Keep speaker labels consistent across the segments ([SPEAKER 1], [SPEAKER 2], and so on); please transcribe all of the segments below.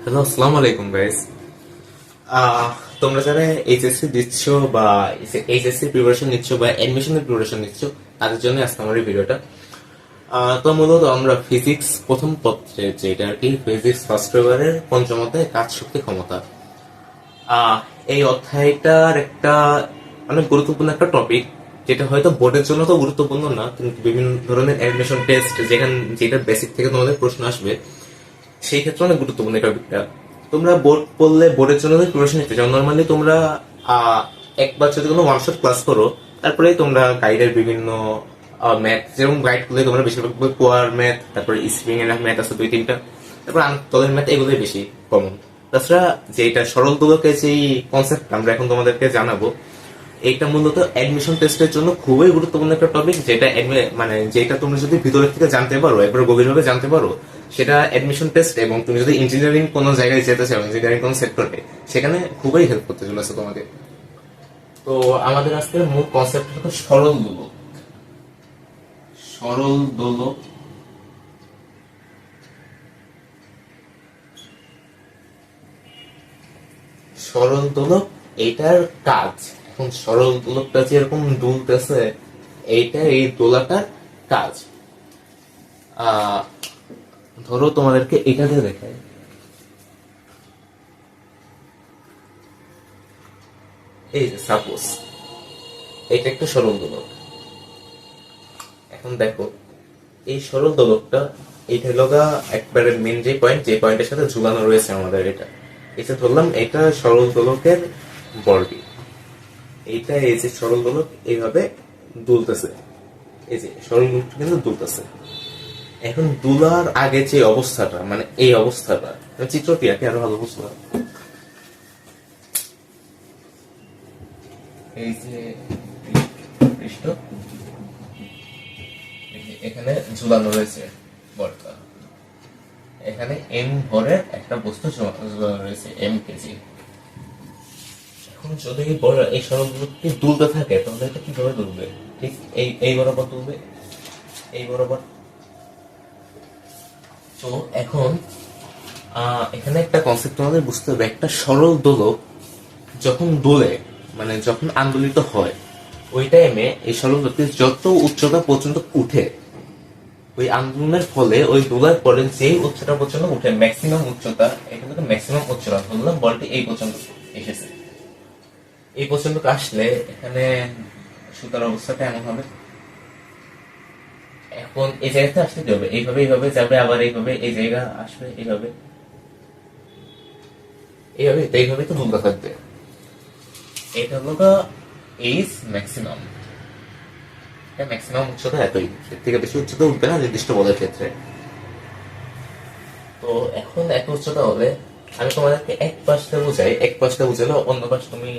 [SPEAKER 1] Hello, আসসালামু আলাইকুম guys. তোমরা যারা এইচএসসি দিচ্ছ বা এইচএসসি প্রিপারেশন নিচ্ছ বা অ্যাডমিশনের প্রিপারেশন নিচ্ছ, তাদের জন্য আজকে আমার এই ভিডিওটা। তো মূলত আমরা ফিজিক্স প্রথম পত্রে, যেটা আর কি ফিজিক্স ফার্স্ট পেপারের পঞ্চম অধ্যায় কাজ শক্তি ক্ষমতা, আহ, এই অধ্যায়টার একটা অনেক গুরুত্বপূর্ণ একটা টপিক, যেটা হয়তো বোর্ডের জন্য তো গুরুত্বপূর্ণ না, কিন্তু বিভিন্ন ধরনের অ্যাডমিশন টেস্ট যেটা বেসিক থেকে তোমাদের প্রশ্ন আসবে, সেই ক্ষেত্রে অনেক গুরুত্বপূর্ণ এই টপিকটা। তোমরা বোর্ড পড়লে বোর্ডের জন্য প্রিপারেশন নিতে চাও, নর্মালি তোমরা একবার যদি কোনো ওয়ান শট ক্লাস করো, তারপরে তোমরা গাইডের বিভিন্ন ম্যাথ, যেরকম গাইড করলে তোমরা বেশিরভাগ কোয়ার ম্যাথ, তারপরে স্প্রিং এর ম্যাথ আছে দুই তিনটা, তারপর তলের ম্যাথ, এগুলোই বেশি কমন। তাছাড়া যেটা সরল দোলকের যেই কনসেপ্ট আমরা এখন তোমাদেরকে জানাবো, এইটা মূলত অ্যাডমিশন টেস্টের জন্য খুবই গুরুত্বপূর্ণ একটা টপিক, যেটা মানে যেটা তুমি যদি ভিতরের থেকে জানতে পারো, একবার গভীরভাবে জানতে পারো, সেটা অ্যাডমিশন টেস্ট, এবং তুমি যদি ইঞ্জিনিয়ারিং কোনো জায়গায় যেতে চাও, ইঞ্জিনিয়ারিং কোনো সেক্টরে, সেখানে খুবই হেল্প করতে চলেছে তোমাকে। তো আমাদের আজকের মূল কনসেপ্ট হলো সরল দোলক। সরল দোলক, সরল দোলক, এইটার কাজ। এখন সরল দোলকটা যেরকম দুলতেছে, এইটা এই দোলাটার কাজ। আহ ধরো তোমাদেরকে এটা দিয়ে দেখায়, এই যে সাপোজ এটা একটা সরল দোলক। এখন দেখো এই সরল দোলকটা, এইটা হলো একবারে মেন যে পয়েন্ট, যে পয়েন্টের সাথে ঝুলানো রয়েছে আমাদের এটা ধরলাম এটা সরল দোলকের বডি। এইটা এই যে সরল দোলক এইভাবে দুলতেছে, এই যে সরল দোলকটা কিন্তু দুলতেছে। এখন দুলার আগে যে অবস্থাটা, মানে এই অবস্থাটা, চিত্রটি আঁকে আরো ভালো বুঝতে হবে। এই যে পৃষ্ঠ, এখানে ঝুলানো রয়েছে বলটা, এখানে এম ভরের একটা বস্তু ঝুলানো রয়েছে, এম কেজি। এখন যদি এই সরলগুলোকে দুলতে থাকে, তাহলে এটা কিভাবে দুলবে? ঠিক এই বরাবর দুলবে, এই বরাবর। তো এখন এখানে একটা কনসেপ্ট আমাদের বুঝতে হবে, একটা সরল দোলক যখন দোলে, মানে যখন আন্দোলিত হয়, ওই টাইমে এই সরল দোলকটি যত উচ্চতা পর্যন্ত উঠে, ওই আন্দোলনের ফলে ওই দোলার পরে যেই উচ্চতা পর্যন্ত উঠে, ম্যাক্সিমাম উচ্চতা, এখানে তো ম্যাক্সিমাম উচ্চতা ধরলাম, বলটি এই পর্যন্ত এসেছে। এই পর্যন্ত আসলে এখানে সুতার অবস্থাটা এমন হবে। এখন এই জায়গাতে আসতে কি হবে? এইভাবে এইভাবে যাবে, আবার এইভাবে এই জায়গা আসবে, এইভাবে এইভাবে এইভাবে তো দুলতে থাকবে। এটা হলো এইচ ম্যাক্সিমাম, ম্যাক্সিমাম উচ্চতা এতই, এর থেকে বেশি উচ্চতা উঠবে না নির্দিষ্ট বলের ক্ষেত্রে। তো এখন এত উচ্চতা হলে, আমি তোমাদেরকে এক পাশটা বুঝাই, এক পাশটা বুঝালে অন্য পাশ তুমি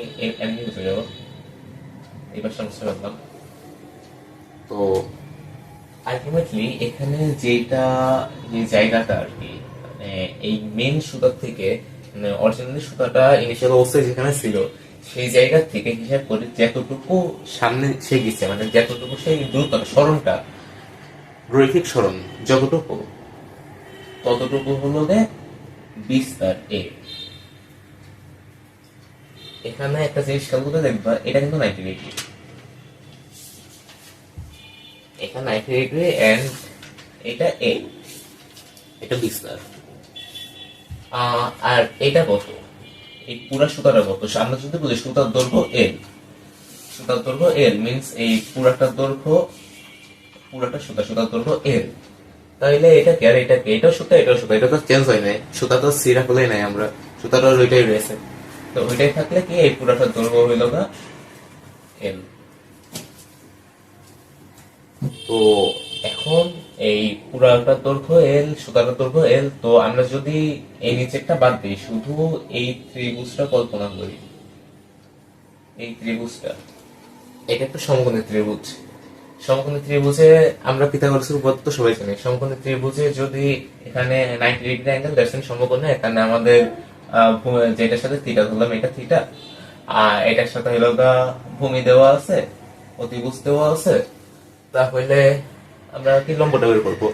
[SPEAKER 1] এমনি বুঝে যাবো। এই পাশটা বুঝতে পারলাম। তো আলটিমেটলি এখানে যেটা, যে জায়গাটা আর কি, মানে এই মেন সুতার থেকে, মানে অরিজিনালি সুতাটা ইনিশিয়াল অবস্থায় যেখানে ছিল, সেই জায়গা থেকে হিসাব করে যতটুকু সামনে সে গেছে, মানে যতটুকু সেই দ্রুত স্মরণটা, রৈখিক স্মরণ যতটুকু, ততটুকু হলো বিস্তার এ। এখানে একটা জিনিস খেয়াল করে দেখবা, এটা কিন্তু 90 ডিগ্রি, এখানে 90 ডিগ্রি, এন্ড এটা এ, এটা বিস্তার। আর এটা কত, এই পুরা সুতাটা কত? আমরা যদি বলি সুতার দৈর্ঘ্য এল, সুতার দৈর্ঘ্য এল মিনস এই পুরাটার দৈর্ঘ্য, পুরাটা সুতার দৈর্ঘ্য এল। তাহলে এটা কি আর এটা কি? এটাও সুতা, এটাও সুতা, এটা তো চেঞ্জ হয় নাই, সুতা তো সিরা খুলেই নাই আমরা, সুতাটা ওইটাই রয়েছে। তো ওইটাই থাকলে কি এই পুরাটার দৈর্ঘ্য হইল না এল। তো এখন এই পুরাটার দৈর্ঘ্য এল, সুতাটার দৈর্ঘ্য এল, তো আমরা যদি এই নিচেরটা বাদ দিই, শুধু এই ত্রিভুজটা কল্পনা করি, এই ত্রিভুজটা, এটা একটা সমকোণী ত্রিভুজ। সমকোণী ত্রিভুজে আমরা পিথাগোরাসের উপপাদ্য তো সবাই জানি। সমকোণী ত্রিভুজে যদি এখানে 90 ডিগ্রি অ্যাঙ্গেল, দ্যাটস মিন সমকোণে, এখানে আমাদের যেটার সাথে থিটা ধরলাম, এটা থিটা, আর এটার সাথে হলো ভূমি দেওয়া আছে, অতিভুজ দেওয়া আছে, তাহলে আমরা কি লম্বটা বের করবো?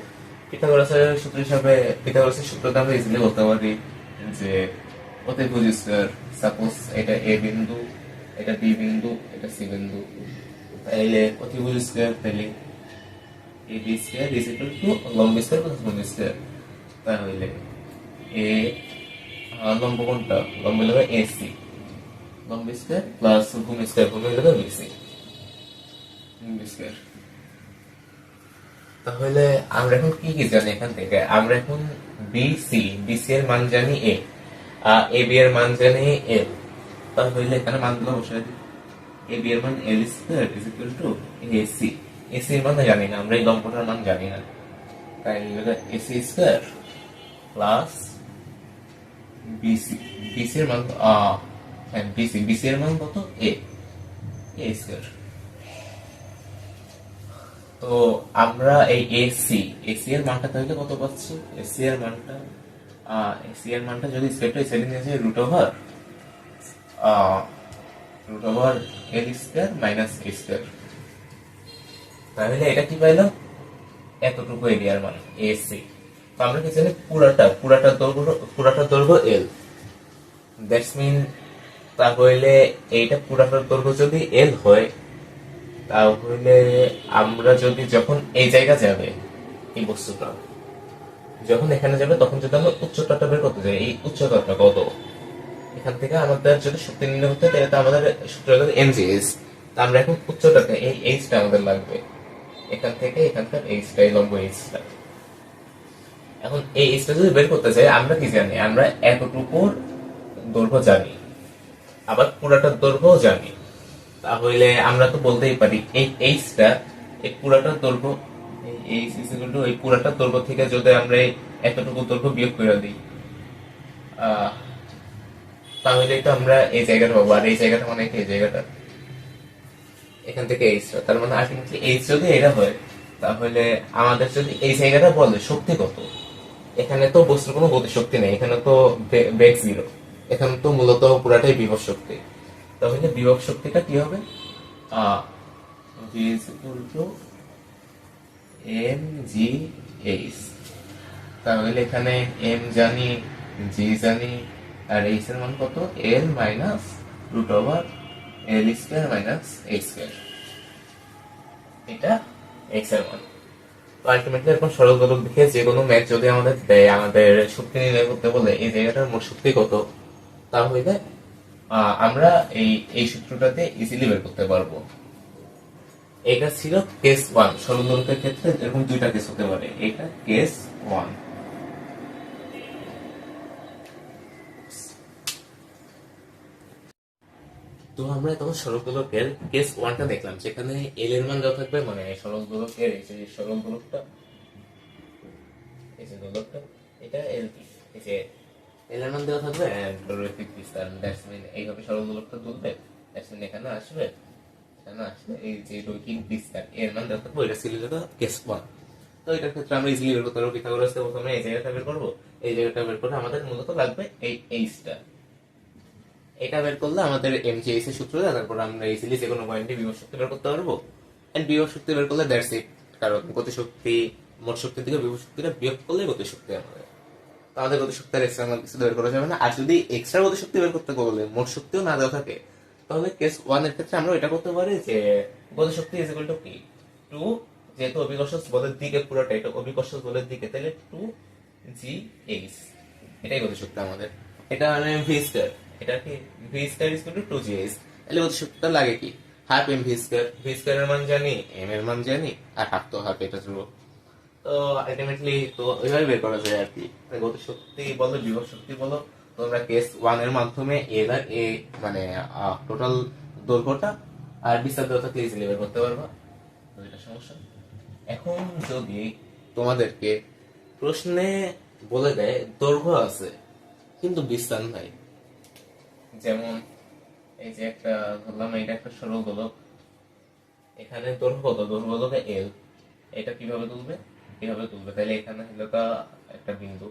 [SPEAKER 1] পিথাগোরাসের সূত্র হিসাবে, পিথাগোরাসের সূত্রটা আমরা ইজিলি বলতে পারি, যে অতিভুজ স্কয়ার, সাপোজ এটা এ বিন্দু, এটা বি বিন্দু, এটা সি বিন্দু, তাইলে অতিভুজ স্কয়ার তাইলে A B square is equal to লম্ব স্কয়ার প্লাস ভূমি স্কয়ার। তাহলে এ লম্ব কোনটা, লম্ব হলো এসি, লম্ব স্কয়ার প্লাস ভূমি স্কয়ার, ভূমি হলো বিসি, ভূমি স্কয়ার। তাহলে আমরা এখন কি কি জানি এখান থেকে? আমরা এখন বিসি এর মান জানি এ বি এর মান জানি এল। তাহলে এখানে মানগুলো বসাই দিই। এ বি এর মান L square is equal to AC, AC এর মান জানি না আমরা, এই লম্বটার মান জানি না, তাই AC square plus BC, BC এর মান হ্যাঁ বিসি এর মান কত, এ স্কয়ার। তো আমরা এই এসি এর মানটা তাহলে কত পাচ্ছি? এসি এর মানটা যদি স্কয়ারটা এই সাইডে নিয়ে যাই রুট ওভার এল স্কয়ার মাইনাস এ স্কয়ার। তাহলে এটা কি পাইলাম? এতটুকু এরিয়ার মান এসি। তো আমরা কি জানি পুরাটার দৈর্ঘ্য এল, দ্যাটস মিন তাহলে এইটা পুরাটার দৈর্ঘ্য যদি এল হয়, তাহলে আমরা যদি যখন এই জায়গা যাবে এই বস্তুটা যখন এখানে যাবে তখন যদি আমরা উচ্চতাটা বের করতে যাই, এই উচ্চতাটা কত, এখান থেকে আমাদের যদি শক্তি নির্ণয় করতে হয় তাহলে তো আমাদের সূত্র হলো এমজিএস। তা আমরা এখন উচ্চতাটা এই এইচটা আমাদের লাগবে, এখান থেকে এখানকার এইচটা, এই লম্ব এইচটা। এখন এই এইচটা যদি বের করতে চাই আমরা কি জানি? আমরা এতটুকুর দৈর্ঘ্য জানি, আবার পুরাটার দৈর্ঘ্যও জানি। তাহলে আমরা তো বলতেই পারি এই এইচটা, এই পুরাটার দৈর্ঘ্য, এই এইচ ইজ ইকুয়াল টু এই পুরাটার দৈর্ঘ্য থেকে যদি আমরা এই এতটুকু দৈর্ঘ্য বিয়োগ করে দিই, তাহলে তো আমরা এই জায়গাটা পাবো। আর এই জায়গাটা মানে কি? এই জায়গাটা এখান থেকে এইচটা, তার মানে আলটিমেটলি এইচ যদি এটা হয়, তাহলে আমাদের যদি এই জায়গাটা বলে শক্তি কত, এখানে তো বস্তুর কোনো গতি শক্তি নেই, এখানে তো বেগ জিরো, এখানে তো মূলত পুরাটাই বিভব শক্তি। তাহলে বিভব শক্তিটা কি হবে? V is equal to mgh। তাহলে এখানে m জানি, g জানি, আর h এর মান কত? l minus root over l square minus h square. এটা x এর মান। তো আলটিমেটলি এরকম সরল গোলক দেখে যে কোনো ম্যাথ যদি আমাদের দেয়, আমাদের শক্তি নির্ণয় করতে বলে এই জায়গাটার মোট শক্তি কত, তাহলে আমরা এই সূত্রটাতে ইজিলি বের করতে পারবো। এটা ছিল কেস 1। সরল দোলকের ক্ষেত্রে এরকম দুইটা কেস হতে পারে, এটা কেস 1। তো আমরা তখন সরল দোলকের কেস 1টা দেখলাম, যেখানে এল এর মান যা থাকবে, মানে সরল দোলকের এই যে সরল দোলকটা, এই যে দোলকটা, এটা এল পি, এই যে এল এর মান দেওয়া থাকবে এন্ড রৈখিক বিস্তার, দ্যাটস মিন এইভাবে সরল দোলকটা তুলবে, দ্যাটস মিন এখানে আসবে, এই যে রৈখিক বিস্তার এর মান দেওয়া থাকবে, এটা ছিল যেটা কেস 1। তো এটার ক্ষেত্রে আমরা ইজিলি বের করতে পারবো। পিথাগোরাসে প্রথমে এই জায়গাটা বের করবো, এই জায়গাটা বের করে আমাদের মূলত লাগবে এই এইচটা, এটা বের করলে আমাদের এমজিএইচ এর সূত্র দেয়, তারপর আমরা ইজিলি যে কোনো পয়েন্টে বিভব শক্তি বের করতে পারবো। এন্ড বিভব শক্তি বের করলে দ্যাটস ইট, কারণ গতিশক্তি মোট শক্তি থেকে বিভব শক্তিটা বিয়োগ করলে গতিশক্তি আমাদের। তো আমাদের গতিশক্তি আর এক্সট্রা কিছু বের করা যাবে না। আর যদি এক্সট্রা গতিশক্তি বের করতে বলে মোট শক্তিও না দেওয়া থাকে, তাহলে কেস 1 এর ক্ষেত্রে আমরা এটা করতে পারি যে গতিশক্তি ইজ ইকুয়াল টু কি, 2, যেহেতু অভিকর্ষ বলের দিকে পুরোটা এটা অভিকর্ষ বলের দিকে, তাহলে 2gh, এটাই গতিশক্তি আমাদের। এটা মানে ভি স্কয়ার, এটা কি V square is equal to 2gh। তাহলে গতিশক্তিটা লাগে কি, half M V square, V square এর মান জানি, এম এর মান জানি, আর হাফ তো হাফ, এটা ধ্রুব। তো আলটিমেটলি তো ওইভাবে বের করা যায় আর কি। গতিশক্তি বলো বিভব শক্তি বলো, তোমরা কেস 1 এর মাধ্যমে এল আর এ মানে টোটাল দৈর্ঘ্যটা আর বিস্তার দেওয়া থাকলে ইজিলি বের করতে পারবা। তো এটা সমস্যা। এখন যদি তোমাদেরকে প্রশ্নে বলে দেয় দৈর্ঘ্য আছে কিন্তু বিস্তার নাই, যেমন এই যে একটা ধরলাম এটা একটা সরল দোলক, এখানে দৈর্ঘ্য কত, দৈর্ঘ্য হলো এল, এটা কিভাবে তুলবে, কিভাবে তুলবে, তাহলে এখানে হলো একটা বিন্দু,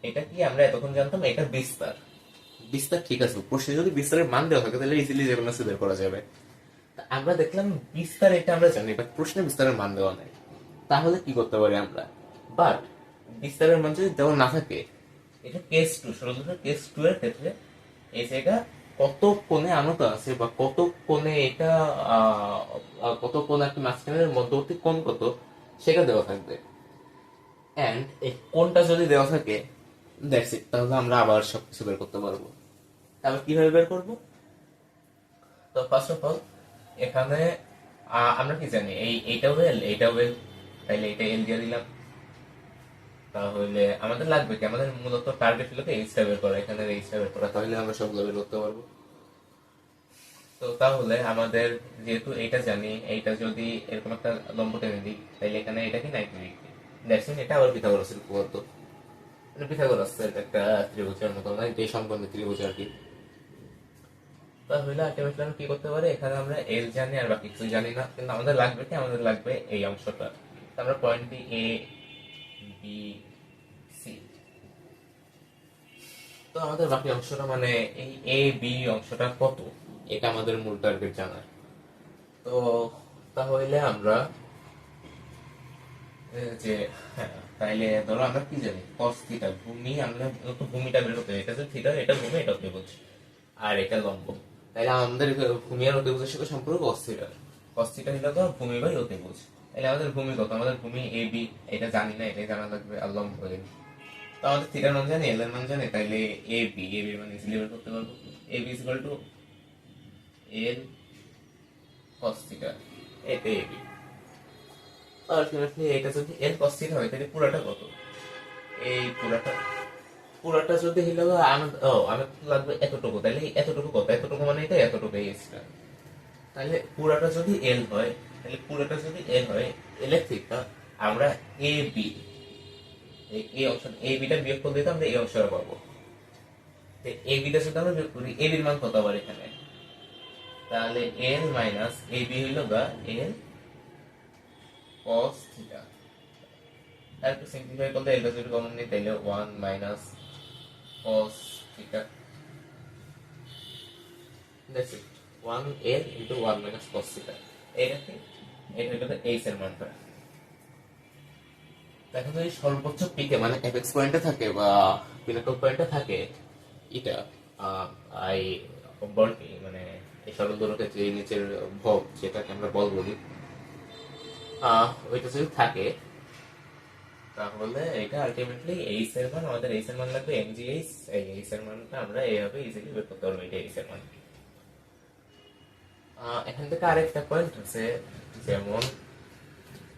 [SPEAKER 1] এটা কি আমরা এতক্ষণ জানতাম এটা বিস্তার, বিস্তার ঠিক আছে। প্রশ্নে যদি বিস্তারের মান দেওয়া থাকে তাহলে ইজিলি যে কোনো কিছু বের করা যাবে। আমরা দেখলাম বিস্তার এটা আমরা জানি, বাট প্রশ্নে বিস্তারের মান দেওয়া নাই, তাহলে কি করতে পারি আমরা? বাট বিস্তারের মান যদি দেওয়া না থাকে এটা কেস টু, সরলরেখার কেস টু এর ক্ষেত্রে এই জায়গা কত কোণে আনত আছে বা কত কোণে এটা কত কোণ একটা মাঝখানের মধ্যবর্তী কোণ কত সেটা দেওয়া থাকবে। এন্ড এই কোণটা যদি দেওয়া থাকে দ্যাটস ইট, তাহলে আমরা আবার সবকিছু বের করতে পারবো। তাহলে কিভাবে বের করবো? তো ফার্স্ট অফ অল এখানে আমরা কি জানি এইটাও এল এইটাও এল, তাইলে এটা এল দিয়ে দিলাম। তাহলে আমাদের লাগবে কি, আমাদের মূলত টার্গেট হলো এইচটা বের করা, এখানে এইচটা বের করা, তাহলে আমরা সবগুলো বের করতে পারবো। তো তাহলে আমাদের যেহেতু এইটা জানি, এইটা যদি এরকম একটা লম্ব টেনে দিই তাহলে এখানে এটা কি 90 ডিগ্রি। দ্যাটস মিন এটা আবার পিথাগোরাসের উপপাদ্য, মানে পিথাগোরাসের একটা ত্রিভুজের মতো, মানে যে সম্পন্ন ত্রিভুজ আর কি। তাহলে আলটিমেটলি আমরা কি করতে পারি, এখানে আমরা এল জানি আর বাকি কিছু জানি না, কিন্তু আমাদের লাগবে কি, আমাদের লাগবে এই অংশটা। আমরা পয়েন্ট দিই এ বি সি। তো আমাদের বাকি অংশটা মানে এই এ বি অংশটা কত, এটা আমাদের মূল টার্গেট জানার। তো তাহলে আমরা যে হ্যাঁ, তাইলে ধরো আমরা কি জানি cos থিটা, ভূমি, আমরা তো ভূমিটা বের করতে, এটা যে থিটা, এটা ভূমি, এটা ত্রিভুজ, আর এটা লম্ব। তাইলে আমাদের ভূমি আর অতিভুজের সাথে সম্পর্ক cos থিটা। cos থিটা হলো তো ভূমি বাই অতিভুজ। তাহলে আমাদের ভূমি কত, আমাদের ভূমি এ বি, এটা জানি না, এটাই জানা লাগবে, আর লম্ব এল। তো আমাদের থিটার মান জানি, এল এর মান জানি, তাইলে এ বি মানে ইজিলি বের করতে পারবো। A B equal to L cos theta, এটা এ বি। আলটিমেটলি এটা যদি এল cos থিটা হয় তাহলে পুরাটা কত, এই পুরাটা যদি হলো আমার লাগবে এতটুকু, তাহলে এতটুকু কত, এতটুকু মানে এটা এতটুকু এক্সট্রা। তাহলে পুরাটা যদি এল হয়, তাহলে পুরাটা যদি এল হয়, এল এর থেকে আমরা এ বি, এই অংশ এ বিটা বিয়োগ করে দিতে আমরা এই অংশটা পাবো। এ বিটা যদি আমরা বিয়োগ করি, এ বির মান কত আবার এখানে, তাহলে এল মাইনাস এ বি হইল গা এল cos থিটা। আর একটু সিম্পলিফাই করলে এলটা যদি কমন নিই তাহলে 1 minus cos theta, that's it, 1l into 1 minus cos theta. এটা কি, এটা হলো h এর মানটা। দেখো যদি সর্বোচ্চ পিকে মানে এপেক্স পয়েন্টে থাকে বা পিনাকল পয়েন্টে থাকে, এটা আই বলটি মানে এই সরল দোলকের যে নিচের ভব যেটাকে আমরা বল বলি, ওইটা যদি থাকে তাহলে এটা আলটিমেটলি এইচ এর মান, আমাদের এইচ এর মান লাগবে এমজিএইচ। এই এইচ এর মানটা আমরা এইভাবে ইজিলি বের করতে পারবো, এটা এইচ এর মান। এখান থেকে আরেকটা পয়েন্ট আছে, যেমন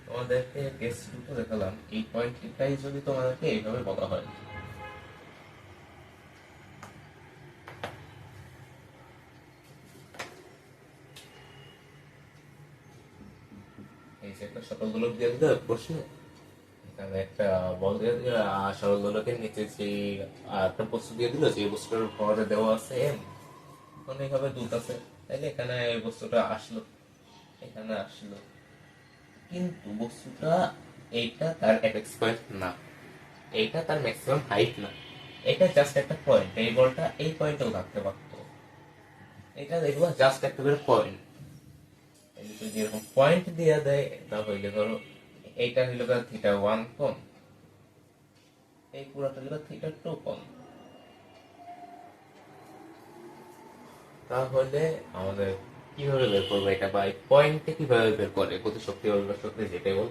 [SPEAKER 1] তোমাদেরকে কেস দুটো দেখালাম, এই পয়েন্টটাই যদি তোমাদেরকে এইভাবে বলা হয়, এই যে একটা সরল দোলক দিয়ে দিল প্রশ্নে, এখানে একটা বল দিয়ে দিল, সরল দোলকের নিচে যে একটা বস্তু দিয়ে দিল, যে বস্তুটার ভরে দেওয়া আছে এম, অনেকভাবে দুলতেছে, তাইলে এখানে এই বস্তুটা আসলো, এখানে আসলো, কিন্তু বস্তুটা এইটা তার অ্যাপেক্স পয়েন্ট না, এইটা তার ম্যাক্সিমাম হাইট না, এটা জাস্ট একটা পয়েন্ট, এই বলটা এই পয়েন্টেও থাকতে পারতো, এটা দেখবো জাস্ট একটা করে পয়েন্ট। যদি এরকম পয়েন্ট দিয়ে দেয় তাহলে ধরো এইটা হইল থিটা 1 কোণ, এই পুরোটা হইল থিটা 2 কোণ, তাহলে আমাদের কিভাবে বের করবো এটা, বা পয়েন্টে কিভাবে বের করে গতিশক্তি বা শক্তি যেটাই বল।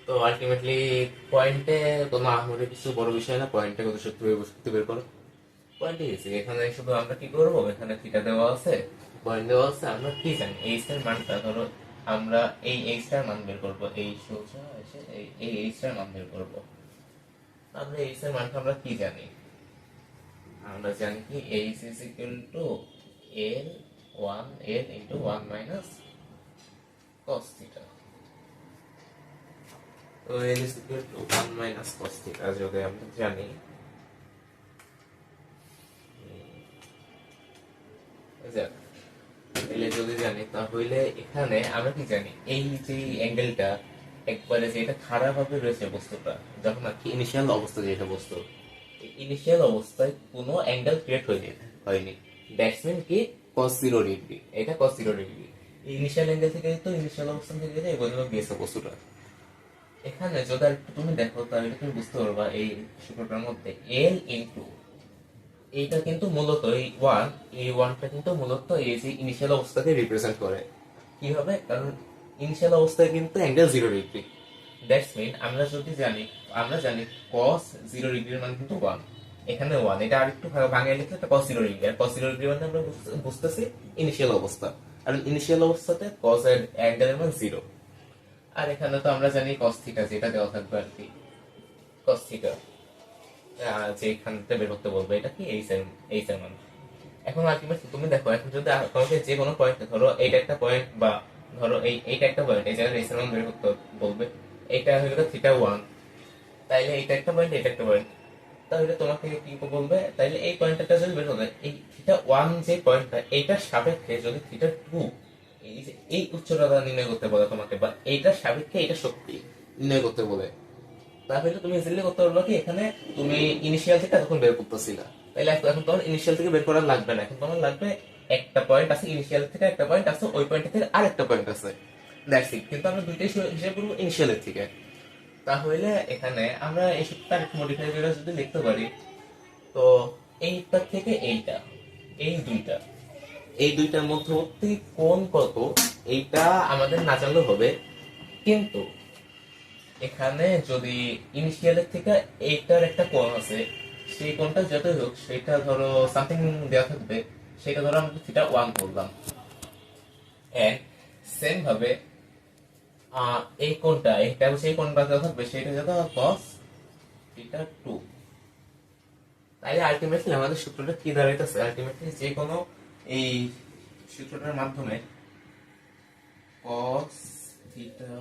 [SPEAKER 1] তো আলটিমেটলি পয়েন্টে কোনো আহামরি কিছু বড় বিষয় না, পয়েন্টে গতিশক্তি বের করো। পয়েন্টে গেছি, এখানে শুধু আমরা কি করবো, এখানে থিটা দেওয়া আছে, পয়েন্ট দেওয়া আছে, আমরা কি জানি এইচ এর মানটা, ধরো আমরা এই এইচ টার মান বের করবো, এই সোজা এসে এই এইচ টার মান বের করবো। আমরা এইচ এর মানটা আমরা কি জানি, আমরা জানি কি H is equal to L 1l into 1 minus cos theta. তো L is equal to 1 minus cos theta যদি আমরা জানি, এলে যদি জানি, তাহলে এখানে আমরা কি জানি, এই যে অ্যাঙ্গেলটা একবারে যে এটা খারাপ ভাবে রয়েছে বস্তুটা, যখন আর কি ইনিশিয়াল অবস্থা, যেটা বস্তু ইনিশিয়াল অবস্থায় কোনো অ্যাঙ্গেল ক্রিয়েট হয়নি, দ্যাটস মিন কি cos 0 ডিগ্রি, এটা cos 0 ডিগ্রি। ইনিশিয়াল অ্যাঙ্গেল থেকে তো ইনিশিয়াল অবস্থান থেকে এই বলবো গেছে বস্তুটা। এখানে যদি আর একটু তুমি দেখো তাহলে তুমি বুঝতে পারবা এই সূত্রটার মধ্যে এল ইনটু এইটা কিন্তু মূলত এই ওয়ানটা কিন্তু মূলত এই যে ইনিশিয়াল অবস্থাকে রিপ্রেজেন্ট করে। কিভাবে? কারণ ইনিশিয়াল অবস্থায় কিন্তু অ্যাঙ্গেল 0 ডিগ্রি। দ্যাটস মিন আমরা জানি cos 0 ডিগ্রির মান কিন্তু 1। এখানে 1, এটা আরেকটু ভাঙিয়ে লিখলে এটা cos 0 ডিগ্রি, আর cos 0 ডিগ্রি মানে আমরা বুঝতেছি ইনিশিয়াল অবস্থা। আর ইনিশিয়াল অবস্থাতে cos এর অ্যাঙ্গেলের মান 0। আর এখানে তো আমরা জানি cos থিটা যেটা দেওয়া থাকবে আর কি, cos থিটা যে এখান থেকে বের করতে বলবো এটা কি এইচ এর মান। এখন আলটিমেটলি তুমি দেখো, এখন যদি তোমাকে যে কোনো পয়েন্ট, ধরো এইটা একটা পয়েন্ট বা ধরো এইটা একটা পয়েন্ট, এই জায়গায় এইচ এর মান বের করতে বলবে, এইটা হয়ে গেল থিটা 1, তাইলে এইটা একটা পয়েন্ট, এটা একটা পয়েন্ট, তাহলে তোমাকে কি বলবে, তাইলে এই পয়েন্টটা যদি বের হবে, এই থিটা 1 যে পয়েন্টটা এইটার সাপেক্ষে যদি থিটা 2 এই উচ্চতা নির্ণয় করতে বলে তোমাকে, বা এইটার সাপেক্ষে এইটা শক্তি নির্ণয় করতে বলে, তাহলে তুমি ইজিলি করতে পারবে কি, এখানে তুমি ইনিশিয়াল থেকে তখন বের করতেছিলা, তাইলে এখন তোমার ইনিশিয়াল থেকে বের করার লাগবে না, এখন তোমার লাগবে একটা পয়েন্ট আছে ইনিশিয়াল থেকে, একটা পয়েন্ট আছে ওই পয়েন্ট থেকে আরেকটা পয়েন্ট আছে, দ্যাটস ইট। কিন্তু আমরা দুইটাই হিসাব করবো ইনিশিয়ালের থেকে। তাহলে এখানে আমরা এই সূত্রটা একটু মডিফাই করে যদি লিখতে পারি, তো এইটা থেকে এইটা, এই দুইটার মধ্যবর্তী কোণ কত এইটা আমাদের না জানলেও হবে, কিন্তু এখানে যদি ইনিশিয়ালের থেকে এইটার একটা কোণ আছে, সেই কোণটা যতই হোক সেটা ধরো সামথিং দেওয়া থাকবে, সেটা ধরো আমরা থিটা 1 করলাম, এন্ড সেম ভাবে এই কোণটা, এইটা সেই কোণটা দেওয়া থাকবে, সেটা যত cos থিটা 2। তাইলে আলটিমেটলি আমাদের সূত্রটা কি দাঁড়াইতেছে, আলটিমেটলি যে কোনো এই সূত্রটার মাধ্যমে cos theta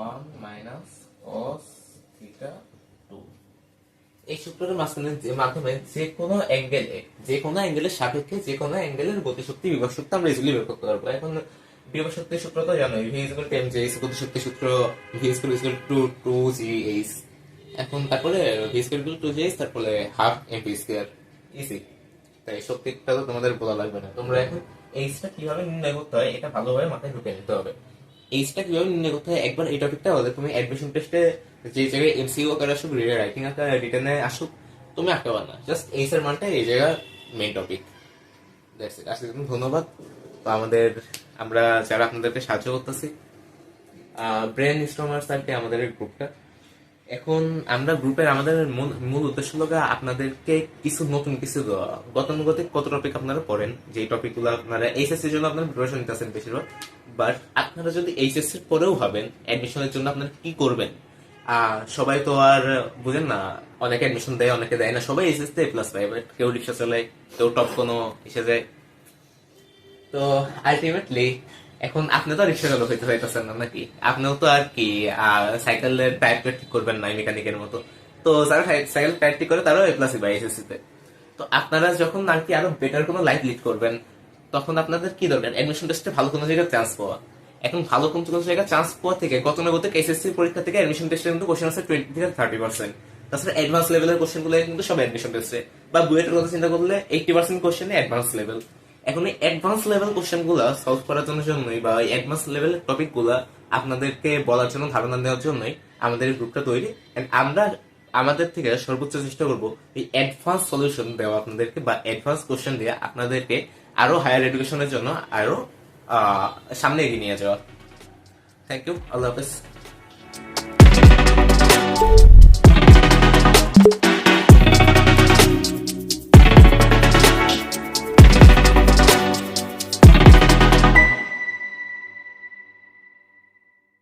[SPEAKER 1] 1 minus cos theta 2, এই সূত্রটার মাধ্যমে যে কোনো অ্যাঙ্গেলের সাপেক্ষে যে কোনো অ্যাঙ্গেলের গতিশক্তি বিভব শক্তি আমরা ইজিলি বের করতে পারবো। এখন বিভব শক্তির সূত্র তো জানোই, v ইকুয়াল টু mg, গতিশক্তির সূত্র v ইকুয়াল টু 2gh। এখন তারপরে v ইকুয়াল টু 2gh, তারপরে হাফ mv স্কয়ার, ইজি। তাই শক্তিটা তো তোমাদের বলা লাগবে না। তোমরা এখন এইচটা কিভাবে নির্ণয় করতে হয় এটা ভালোভাবে মাথায় ঢুকে নিতে হবে। এইচটা কিভাবে নির্ণয় করতে হয় একবার এই টপিকটা হলে তুমি অ্যাডমিশন টেস্টে যে জায়গায় এমসিকিউ আকারে আসুক, রাইটিং আকারে, রিটেনে আসুক, তুমি আঁকতে পারো না, জাস্ট এইচ এর মানটা এই জায়গা মেইন টপিক। That's it. আসলে ধন্যবাদ। তো আমরা যারা আপনাদেরকে সাহায্য করতেছি, ব্রেন স্টর্মার্স আর কি আমাদের এই গ্রুপটা। এখন আমরা গ্রুপের আমাদের মূল উদ্দেশ্য হলো আপনাদেরকে নতুন কিছু দেওয়া। গতানুগতিক কত টপিক আপনারা পড়েন, যে টপিকগুলো আপনারা এইচএসসি এর জন্য আপনারা প্রিপারেশন নিতেছেন বেশিরভাগ, বাট আপনারা যদি এইচএসসি এর পরেও ভাবেন অ্যাডমিশনের জন্য আপনারা কি করবেন, সবাই তো আর বুঝেন না, অনেকে অ্যাডমিশন দেয় অনেকে দেয় না, সবাই এইচএসসি তে প্লাস পায়, বাট কেউ রিক্সা চালায়, কেউ টপ কোনো এসে যায়। তো আলটিমেটলি এখন আপনি তো রিক্সা চালক হইতে চাইতেছেন না নাকি, আপনিও তো আর কি সাইকেলের টায়ার ঠিক করবেন না মেকানিকের মতো। তো যারা সাইকেল টায়ার ঠিক করে তারাও এ প্লাসই পায় এসএসসি তে। তো আপনারা যখন আর কি আরো বেটার কোনো লাইফ লিড করবেন, তখন আপনাদের কি দরকার, অ্যাডমিশন টেস্টে ভালো কোনো জায়গায় চান্স পাওয়া। এখন ভালো কোনো জায়গায় চান্স পাওয়া থেকে গতানুগতিক এসএসসি পরীক্ষা থেকে অ্যাডমিশন টেস্টে কিন্তু কোশ্চেন আছে 20 থেকে 30%। তাছাড়া অ্যাডভান্স লেভেলের কোশ্চেন গুলো কিন্তু সব অ্যাডমিশন টেস্টে, বা বুয়েটের কথা চিন্তা করলে 80% কোশ্চেনে অ্যাডভান্স লেভেল। এখন এই অ্যাডভান্স লেভেল কোশ্চেন গুলা সলভ করার জন্যই, বা অ্যাডভান্স লেভেলের টপিক গুলা আপনাদেরকে বলার জন্য, ধারণা দেওয়ার জন্যই আমাদের এই গ্রুপটা তৈরি। আমরা আমাদের থেকে সর্বোচ্চ চেষ্টা করবো এই অ্যাডভান্স সলিউশন দেওয়া আপনাদেরকে, বা অ্যাডভান্স কোশ্চেন দিয়ে আপনাদেরকে আরো হায়ার এডুকেশনের জন্য আরো সামনে এগিয়ে নিয়ে যাওয়া। থ্যাংক ইউ, আল্লাহ হাফেজ।